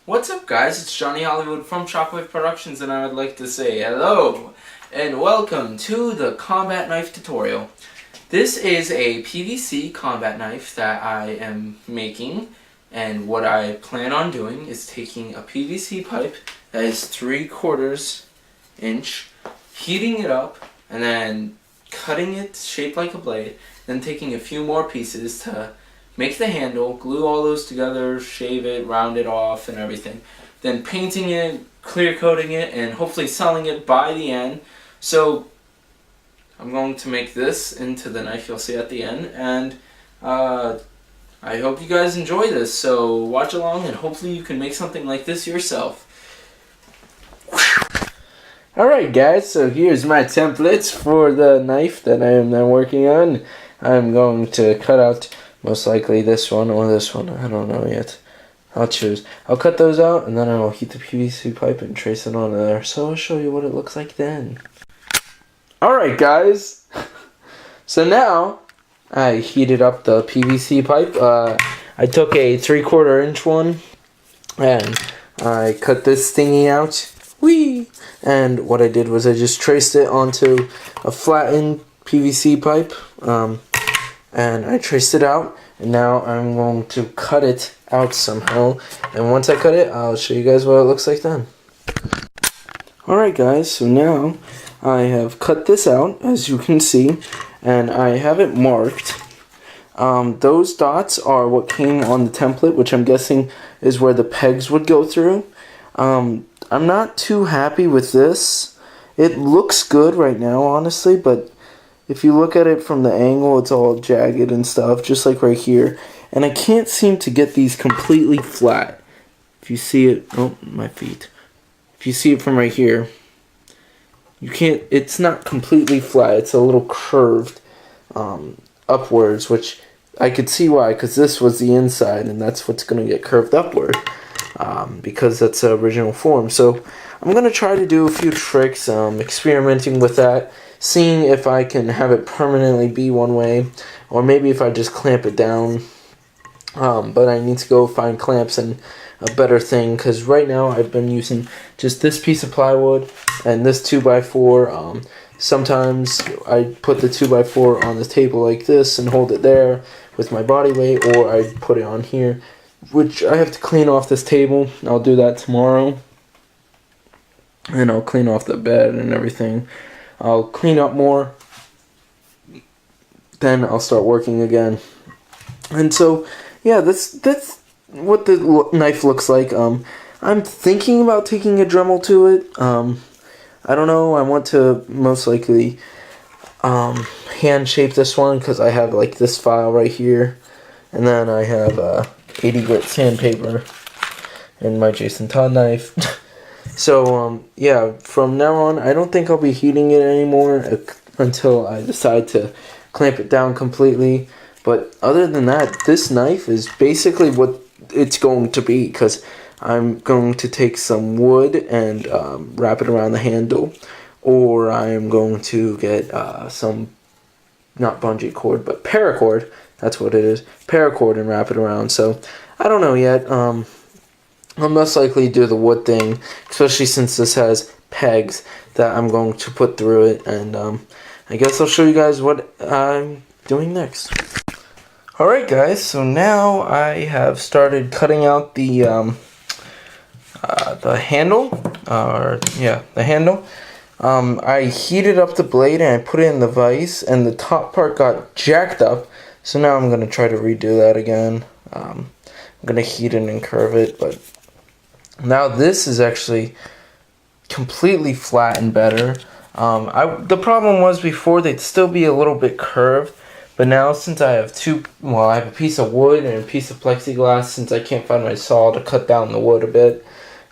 What's up, guys? It's Johnny Hollywood from Shockwave Productions, and I would like to say hello and welcome to the combat knife tutorial. This is a PVC combat knife that I am making, and what I plan on doing is taking a PVC pipe that is 3/4 inch, heating it up, and then cutting it shaped like a blade, then taking a few more pieces to make the handle, glue all those together, shave it, round it off and everything. Then painting it, clear coating it, and hopefully selling it by the end. So I'm going to make this into the knife you'll see at the end, and I hope you guys enjoy this. So watch along and hopefully you can make something like this yourself. Alright guys, so here's my templates for the knife that I am now working on. I'm going to cut out most likely this one or this one, I don't know yet. I'll choose. I'll cut those out and then I'll heat the PVC pipe and trace it onto there. So I'll show you what it looks like then. Alright guys, so now I heated up the PVC pipe. I took a 3/4 inch one and I cut this thingy out. Whee! And what I did was I just traced it onto a flattened PVC pipe. And I traced it out, and now I'm going to cut it out somehow, and once I cut it, I'll show you guys what it looks like then. Alright guys, so now I have cut this out, as you can see, and I have it marked. Those dots are what came on the template, which I'm guessing is where the pegs would go through. I'm not too happy with this. It looks good right now, honestly, but if you look at it from the angle, it's all jagged and stuff, just like right here. And I can't seem to get these completely flat. If you see it, oh, my feet. If you see it from right here, you can't, it's not completely flat. It's a little curved upwards, which I could see why, because this was the inside, and that's what's going to get curved upward, because that's the original form. So I'm going to try to do a few tricks, experimenting with that, seeing if I can have it permanently be one way, or maybe if I just clamp it down. But I need to go find clamps and a better thing, because right now I've been using just this piece of plywood and this 2x4. Sometimes I put the 2x4 on the table like this and hold it there with my body weight, or I put it on here, which I have to clean off this table. I'll do that tomorrow, and I'll clean off the bed and everything. I'll clean up more, then I'll start working again. And so, yeah, that's what the knife looks like. I'm thinking about taking a Dremel to it. I don't know, I want to most likely hand shape this one, because I have like this file right here, and then I have 80 grit sandpaper and my Jason Todd knife. So, yeah, from now on, I don't think I'll be heating it anymore until I decide to clamp it down completely. But other than that, this knife is basically what it's going to be, because I'm going to take some wood and wrap it around the handle, or I am going to get some, not bungee cord, but paracord, that's what it is, paracord, and wrap it around. So, I don't know yet. I'll most likely do the wood thing, especially since this has pegs that I'm going to put through it, and I guess I'll show you guys what I'm doing next. Alright guys, so now I have started cutting out the handle, the handle. I heated up the blade and I put it in the vise, and the top part got jacked up, so now I'm going to try to redo that again. I'm going to heat it and curve it, but now this is actually completely flat and better. The problem was before they'd still be a little bit curved, but now since I have I have a piece of wood and a piece of plexiglass, since I can't find my saw to cut down the wood a bit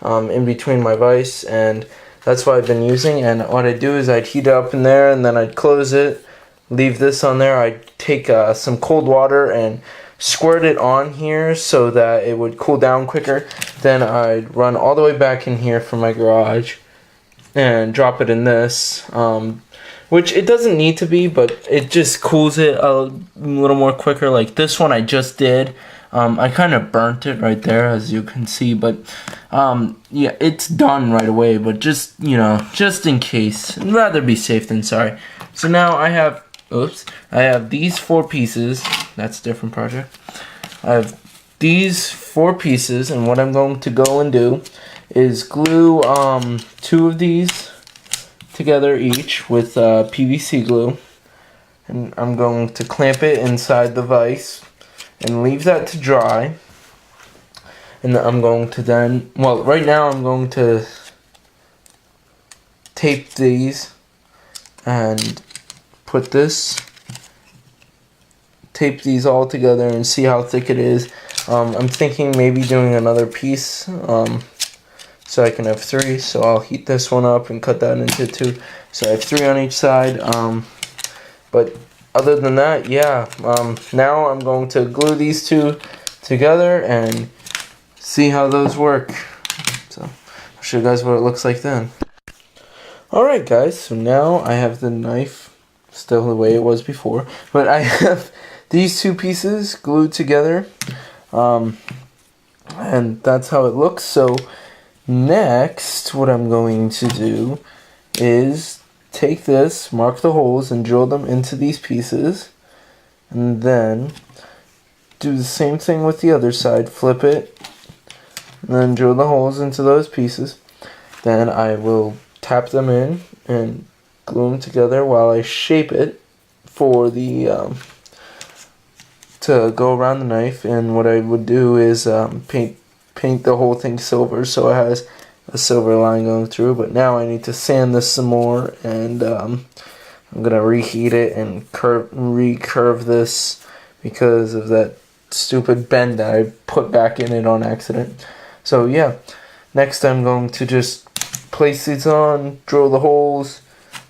in between my vise, and that's what I've been using. And what I'd do is I'd heat it up in there, and then I'd close it, leave this on there. I'd take some cold water and squirt it on here so that it would cool down quicker. Then I'd run all the way back in here from my garage and drop it in this, which it doesn't need to be, but it just cools it a little more quicker. Like this one I just did, I kind of burnt it right there, as you can see, but yeah, it's done right away, but just, you know, just in case. I'd rather be safe than sorry. So now I have, I have these 4 pieces. That's a different project. I have these 4 pieces, and what I'm going to go and do is glue 2 of these together each with PVC glue, and I'm going to clamp it inside the vise and leave that to dry. And I'm going to then, well, right now I'm going to tape these and tape these all together and see how thick it is. I'm thinking maybe doing another piece so I can have 3. So I'll heat this one up and cut that into 2. So I have 3 on each side. But other than that, yeah. Now I'm going to glue these 2 together and see how those work. So I'll show you guys what it looks like then. Alright guys, so now I have the knife still the way it was before, but I have these 2 pieces glued together, and that's how it looks. So next, what I'm going to do is take this, mark the holes, and drill them into these pieces, and then do the same thing with the other side, flip it, and then drill the holes into those pieces. Then I will tap them in and glue them together while I shape it for the to go around the knife. And what I would do is paint the whole thing silver so it has a silver line going through. But now I need to sand this some more, and I'm gonna reheat it and recurve this because of that stupid bend that I put back in it on accident. So yeah, next I'm going to just place these on, drill the holes,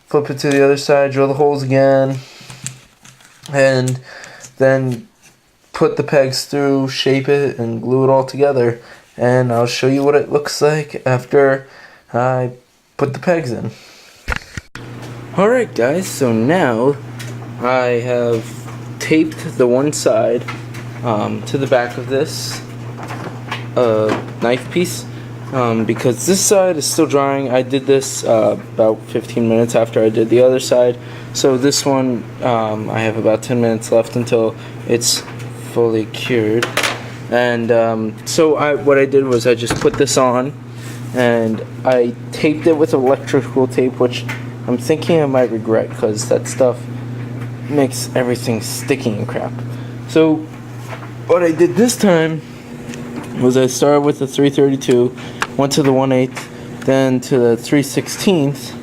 flip it to the other side, drill the holes again, and then put the pegs through, shape it, and glue it all together. And I'll show you what it looks like after I put the pegs in. Alright guys, so now I have taped the one side to the back of this knife piece. Because this side is still drying. I did this about 15 minutes after I did the other side. So this one, I have about 10 minutes left until it's fully cured. And what I did was I just put this on, and I taped it with electrical tape, which I'm thinking I might regret because that stuff makes everything sticky and crap. So what I did this time was I started with the 332, went to the 1/8, then to the 3/16.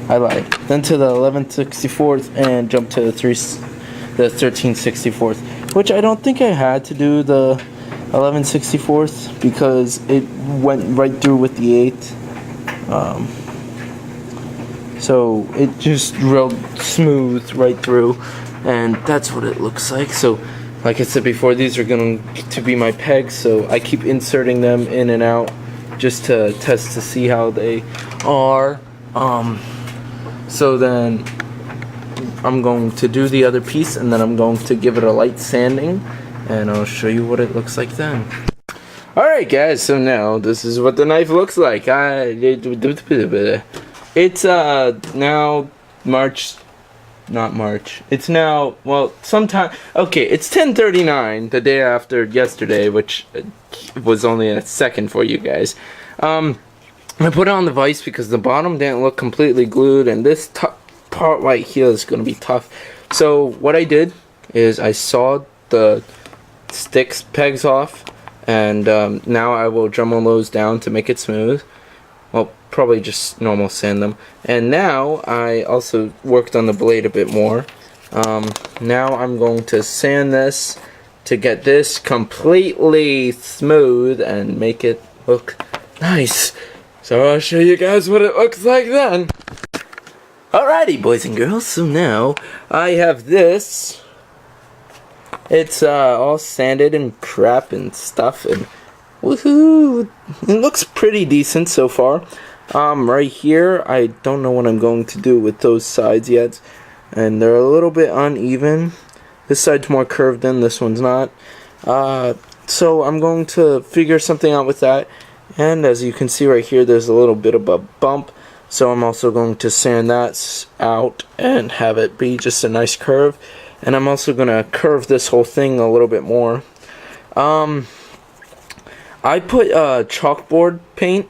I lied. Then to the 11/64, and jumped to the 13/64, which I don't think I had to do the 11/64 because it went right through with the 8. So it just drilled smooth right through, and that's what it looks like. So like I said before, these are going to be my pegs, so I keep inserting them in and out just to test to see how they are. So then I'm going to do the other piece, and then I'm going to give it a light sanding, and I'll show you what it looks like then. Alright guys, so now this is what the knife looks like. It's now it's now, well, sometime, okay, it's 10:39, the day after yesterday, which was only a second for you guys. I put it on the vise because the bottom didn't look completely glued, and this part right here is going to be tough. So what I did is I sawed the sticks pegs off, and now I will Dremel those down to make it smooth. Well, probably just normal sand them. And now I also worked on the blade a bit more. Now I'm going to sand this to get this completely smooth and make it look nice. So I'll show you guys what it looks like then. Alrighty, boys and girls, so now I have this. It's all sanded and crap and stuff, and woohoo! It looks pretty decent so far. Right here, I don't know what I'm going to do with those sides yet, and they're a little bit uneven. This side's more curved in, this one's not. So I'm going to figure something out with that. And as you can see right here, there's a little bit of a bump. So I'm also going to sand that out and have it be just a nice curve. And I'm also going to curve this whole thing a little bit more. I put chalkboard paint.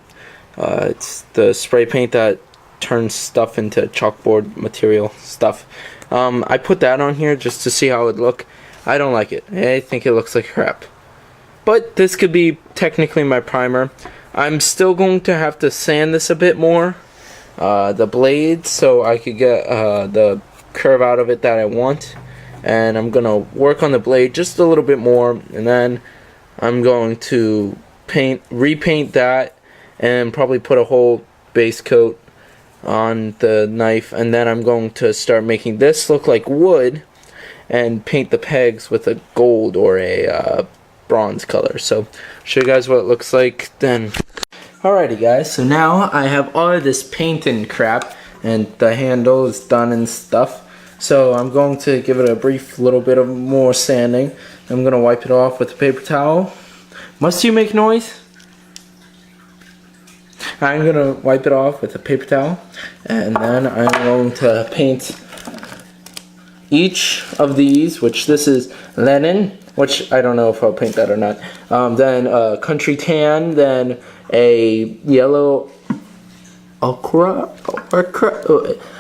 It's the spray paint that turns stuff into chalkboard material stuff. I put that on here just to see how it would look. I don't like it. I think it looks like crap. But this could be technically my primer. I'm still going to have to sand this a bit more, the blade, so I could get the curve out of it that I want. And I'm going to work on the blade just a little bit more, and then I'm going to repaint that, and probably put a whole base coat on the knife. And then I'm going to start making this look like wood, and paint the pegs with a gold or a bronze color. So show you guys what it looks like then. Alrighty guys, so now I have all of this paint and crap, and the handle is done and stuff. So I'm going to give it a brief little bit of more sanding. I'm going to wipe it off with a paper towel. Must you make noise? I'm going to wipe it off with a paper towel, and then I'm going to paint each of these, which this is Lenin, which I don't know if I'll paint that or not. Then country tan, then a yellow ochre,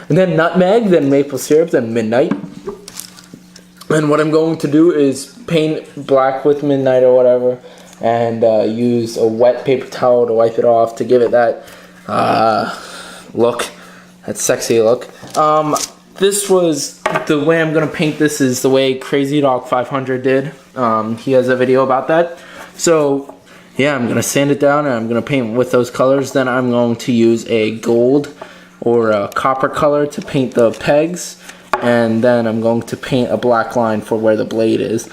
and then nutmeg, then maple syrup, then midnight. And what I'm going to do is paint black with midnight or whatever, and use a wet paper towel to wipe it off to give it that look, that sexy look. This was the way I'm gonna paint. This is the way Crazy Dog 500 did. He has a video about that. So yeah, I'm gonna sand it down and I'm gonna paint with those colors. Then I'm going to use a gold or a copper color to paint the pegs, and then I'm going to paint a black line for where the blade is.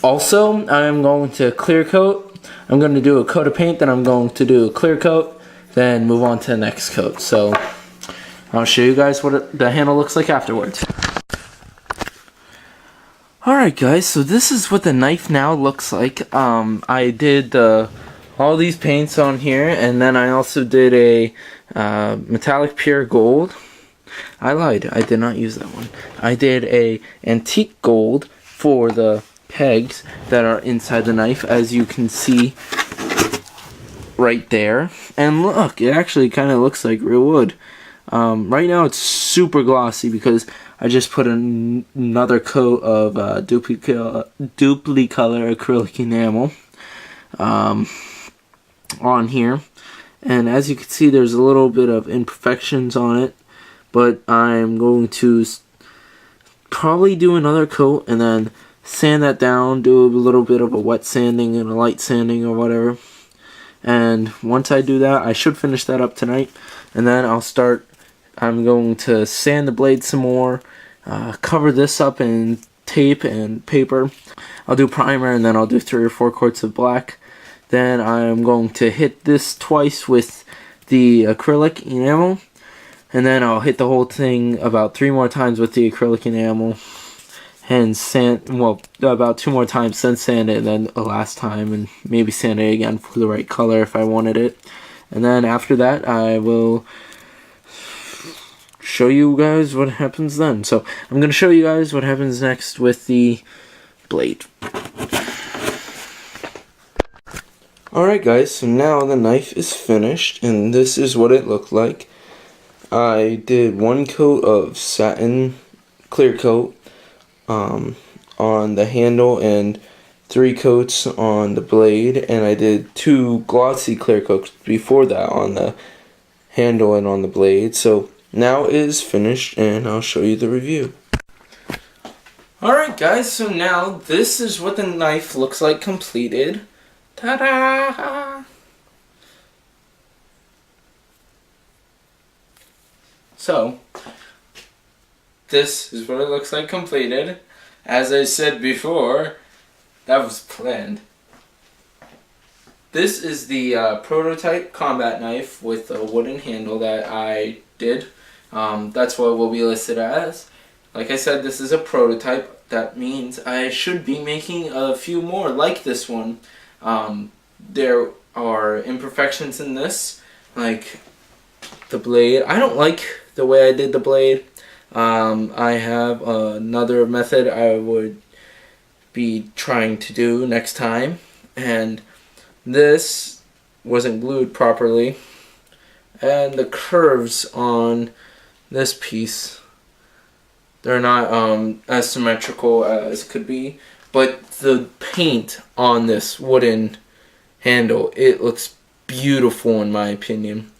Also, I'm going to clear coat. I'm going to do a coat of paint, then I'm going to do a clear coat, then move on to the next coat. So I'll show you guys what the handle looks like afterwards. Alright guys, so this is what the knife now looks like. I did all these paints on here, and then I also did a metallic pure gold. I lied, I did not use that one. I did a antique gold for the pegs that are inside the knife, as you can see right there. And look, it actually kind of looks like real wood. Right now it's super glossy because I just put another coat of duplicolor acrylic enamel on here, and as you can see there's a little bit of imperfections on it, but I'm going to probably do another coat and then sand that down, do a little bit of a wet sanding and a light sanding or whatever. And once I do that, I should finish that up tonight, and then I'm going to sand the blade some more, cover this up in tape and paper. I'll do primer, and then I'll do 3 or 4 coats of black. Then I'm going to hit this twice with the acrylic enamel, and then I'll hit the whole thing about 3 more times with the acrylic enamel, and sand, well, about 2 more times, then sand it, and then a last time, and maybe sand it again for the right color if I wanted it. And then after that, I will show you guys what happens then. So I'm going to show you guys what happens next with the blade. Alright guys, so now the knife is finished, and this is what it looked like. I did 1 coat of satin clear coat on the handle and 3 coats on the blade, and I did 2 glossy clear coats before that on the handle and on the blade. So now it is finished, and I'll show you the review. Alright guys, so now this is what the knife looks like completed. Ta-da! So this is what it looks like completed. As I said before, that was planned. This is the prototype combat knife with a wooden handle that I did. That's what will be listed as. Like I said, this is a prototype. that means I should be making a few more like this one. There are imperfections in this, like the blade. I don't like the way I did the blade. I have another method I would be trying to do next time, and this wasn't glued properly, and the curves on this piece, they're not as symmetrical as could be, but the paint on this wooden handle, it looks beautiful in my opinion.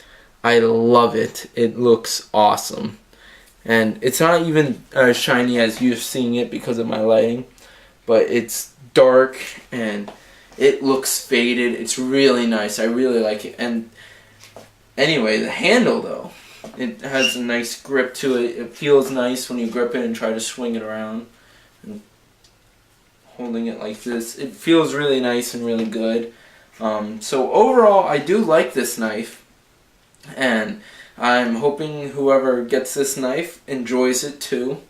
I love it. It looks awesome. And it's not even as shiny as you're seeing it because of my lighting, but it's dark and it looks faded. It's really nice. I really like it. And anyway, the handle though, it has a nice grip to it. It feels nice when you grip it and try to swing it around. And holding it like this, it feels really nice and really good. So overall, I do like this knife, and I'm hoping whoever gets this knife enjoys it too.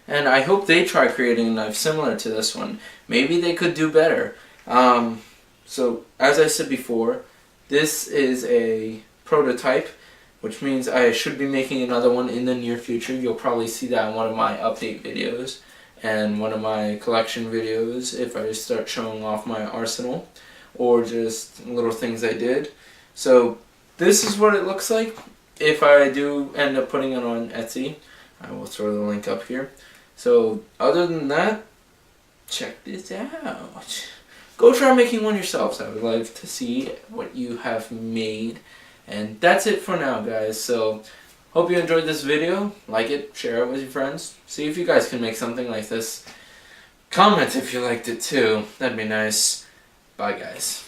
And I hope they try creating a knife similar to this one. Maybe they could do better. So as I said before, this is a prototype, which means I should be making another one in the near future. You'll probably see that in one of my update videos and one of my collection videos if I start showing off my arsenal or just little things I did. So this is what it looks like. If I do end up putting it on Etsy, I will throw the link up here. So other than that, check this out. Go try making one yourselves. I would like to see what you have made. And that's it for now, guys. So hope you enjoyed this video. Like it, share it with your friends. See if you guys can make something like this. Comment if you liked it too. That'd be nice. Bye, guys.